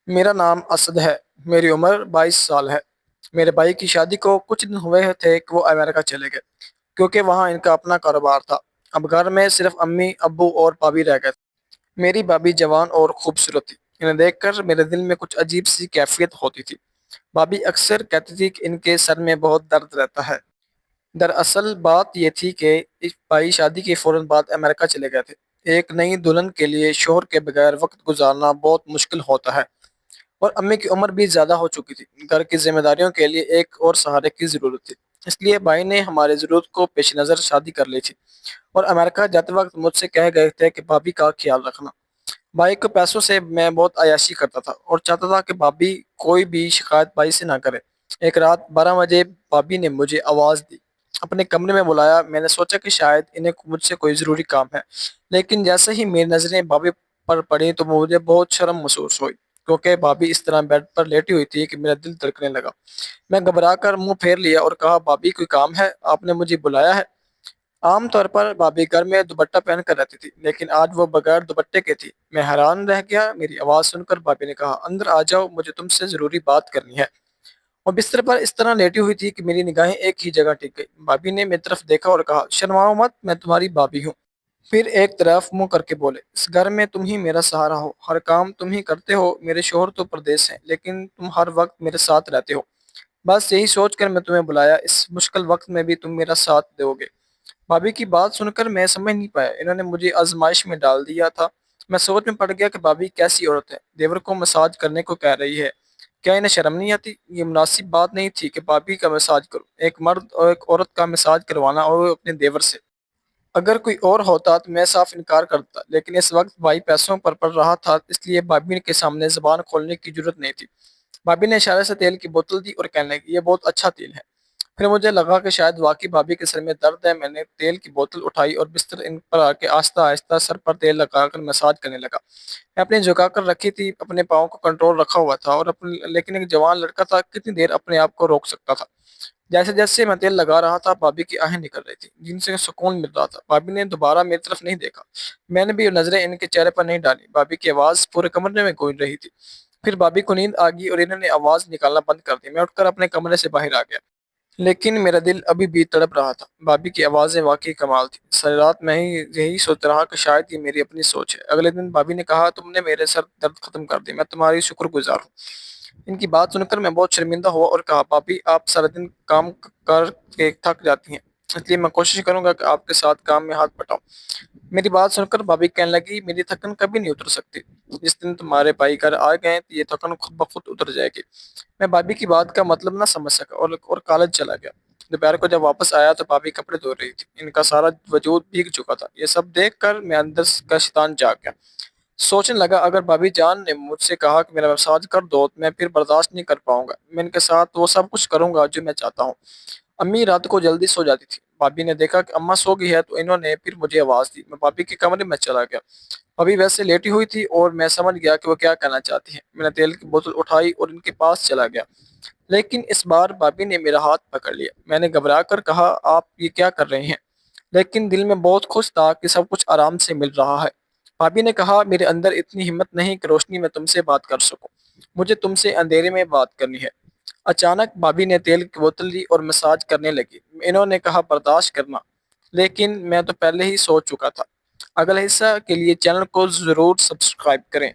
میرا نام اسد ہے۔ میری عمر 22 سال ہے۔ میرے بھائی کی شادی کو کچھ دن ہوئے تھے کہ وہ امریکہ چلے گئے کیونکہ وہاں ان کا اپنا کاروبار تھا۔ اب گھر میں صرف امی ابو اور بھابھی رہ گئے تھے۔ میری بھابھی جوان اور خوبصورت تھی۔ انہیں دیکھ کر میرے دل میں کچھ عجیب سی کیفیت ہوتی تھی۔ بھابھی اکثر کہتی تھی کہ ان کے سر میں بہت درد رہتا ہے۔ دراصل بات یہ تھی کہ اس بھائی شادی کے فوراً بعد امریکہ چلے گئے تھے۔ ایک نئی دلہن کے لیے شوہر کے بغیر وقت گزارنا بہت مشکل ہوتا ہے، اور امی کی عمر بھی زیادہ ہو چکی تھی۔ گھر کی ذمہ داریوں کے لیے ایک اور سہارے کی ضرورت تھی۔ اس لیے بھائی نے ہماری ضرورت کو پیش نظر شادی کر لی تھی، اور امریکہ جاتے وقت مجھ سے کہہ گئے تھے کہ بھابھی کا خیال رکھنا۔ بھائی کے پیسوں سے میں بہت عیاشی کرتا تھا اور چاہتا تھا کہ بھابھی کوئی بھی شکایت بھائی سے نہ کرے۔ ایک رات 12 بجے بھابھی نے مجھے آواز دی، اپنے کمرے میں بلایا۔ میں نے سوچا کہ شاید انہیں مجھ سے کوئی ضروری کام ہے، لیکن جیسے ہی میری نظریں بھابھی پر پڑی تو مجھے بہت شرم محسوس ہوئی، کیونکہ بھابھی اس طرح بیڈ پر لیٹی ہوئی تھی کہ میرا دل دھڑکنے لگا۔ میں گھبرا کر منہ پھیر لیا اور کہا، بھابھی کوئی کام ہے؟ آپ نے مجھے بلایا ہے؟ عام طور پر بھابھی گھر میں دوپٹہ پہن کر رہتی تھی، لیکن آج وہ بغیر دوپٹے کے تھی۔ میں حیران رہ گیا۔ میری آواز سن کر بھابھی نے کہا، اندر آ جاؤ، مجھے تم سے ضروری بات کرنی ہے۔ وہ بستر پر اس طرح لیٹی ہوئی تھی کہ میری نگاہیں ایک ہی جگہ ٹک گئی۔ بھابھی نے میری طرف دیکھا اور کہا، شرماؤ مت، میں تمہاری بھابھی ہوں۔ پھر ایک طرف منہ کر کے بولے، اس گھر میں تم ہی میرا سہارا ہو، ہر کام تم ہی کرتے ہو۔ میرے شوہر تو پردیس ہیں، لیکن تم ہر وقت میرے ساتھ رہتے ہو۔ بس یہی سوچ کر میں تمہیں بلایا، اس مشکل وقت میں بھی تم میرا ساتھ دو گے۔ بھابھی کی بات سن کر میں سمجھ نہیں پایا، انہوں نے مجھے آزمائش میں ڈال دیا تھا۔ میں سوچ میں پڑ گیا کہ بھابھی کیسی عورت ہے، دیور کو مساج کرنے کو کہہ رہی ہے۔ کیا انہیں شرم نہیں آتی؟ یہ مناسب بات نہیں تھی کہ بھابھی کا مساج کروں، ایک مرد اور ایک عورت کا مساج کروانا، اور وہ اپنے دیور سے۔ اگر کوئی اور ہوتا تو میں صاف انکار کرتا، لیکن اس وقت بھائی پیسوں پر پڑ رہا تھا، اس لیے بھابھی کے سامنے زبان کھولنے کی جرت نہیں تھی۔ بھابھی نے اشارے سے تیل کی بوتل دی اور کہنے لگی، یہ بہت اچھا تیل ہے۔ پھر مجھے لگا کہ شاید واقعی بھابھی کے سر میں درد ہے۔ میں نے تیل کی بوتل اٹھائی اور بستر ان پر آ کے آہستہ آہستہ سر پر تیل لگا کر مساج کرنے لگا۔ میں اپنی جھکا کر رکھی تھی، اپنے پاؤں کو کنٹرول رکھا ہوا تھا، اور لیکن ایک جوان لڑکا تھا، کتنی دیر اپنے آپ کو روک سکتا تھا؟ جیسے جیسے میں تیل لگا رہا تھا، بھابھی کی آہیں نکل رہی تھی، جن سے سکون مل رہا تھا۔ بھابھی نے دوبارہ میری طرف نہیں دیکھا، میں نے بھی نظریں ان کے چہرے پر نہیں ڈالی۔ بھابھی کی آواز پورے کمرے میں گونج رہی تھی۔ پھر بھابھی کو نیند آ گئی اور انہوں نے آواز نکالنا بند کر دی۔ میں اٹھ کر اپنے کمرے سے باہر آ گیا، لیکن میرا دل ابھی بھی تڑپ رہا تھا۔ بھابھی کی آوازیں واقعی کمال تھی۔ ساری رات میں یہی سوچ رہا کہ شاید یہ میری اپنی سوچ ہے۔ اگلے دن بھابھی نے کہا، تم نے میرے سر درد ختم کر دی، میں تمہاری شکر گزار ہوں۔ ان کی بات سن کر میں بہت شرمندہ ہوا اور کہا، بھابھی آپ سارا دن کام کر کے تھک جاتی ہیں، اس لیے میں کوشش کروں گا کہ آپ کے ساتھ کام میں ہاتھ بٹاؤں۔ میری بات سن کر بھابھی کہنے لگی، میری تھکن کبھی نہیں اتر سکتی، جس دن تمہارے بھائی گھر آ گئے تو یہ تھکن خود بخود اتر جائے گی۔ میں بھابھی کی بات کا مطلب نہ سمجھ سکا اور کالج چلا گیا۔ دوپہر کو جب واپس آیا تو بھابھی کپڑے دھو رہی تھی، ان کا سارا وجود بھیگ چکا تھا۔ یہ سب دیکھ کر میں اندر کا شیطان جاگ گیا۔ سوچنے لگا، اگر بھابھی جان نے مجھ سے کہا کہ میرا مساج کر دو تو میں پھر برداشت نہیں کر پاؤں گا۔ میں ان کے ساتھ وہ سب کچھ کروں گا جو میں چاہتا ہوں۔ امی رات کو جلدی سو جاتی تھی۔ بھابھی نے دیکھا کہ اماں سو گئی ہے تو انہوں نے پھر مجھے آواز دی۔ میں بھابھی کے کمرے میں چلا گیا۔ بھابھی ویسے لیٹی ہوئی تھی اور میں سمجھ گیا کہ وہ کیا کہنا چاہتی ہیں۔ میں نے تیل کی بوتل اٹھائی اور ان کے پاس چلا گیا، لیکن اس بار بھابھی نے میرا ہاتھ پکڑ لیا۔ میں نے گھبرا کر کہا، آپ یہ کیا کر رہے ہیں؟ لیکن دل میں بہت خوش تھا کہ سب کچھ آرام سے مل رہا ہے۔ بھابھی نے کہا، میرے اندر اتنی ہمت نہیں کہ روشنی میں تم سے بات کر سکوں، مجھے تم سے اندھیرے میں بات کرنی ہے۔ اچانک بھابھی نے تیل کی بوتل لی اور مساج کرنے لگی۔ انہوں نے کہا، برداشت کرنا، لیکن میں تو پہلے ہی سوچ چکا تھا۔ اگلا حصہ کے لیے چینل کو ضرور سبسکرائب کریں۔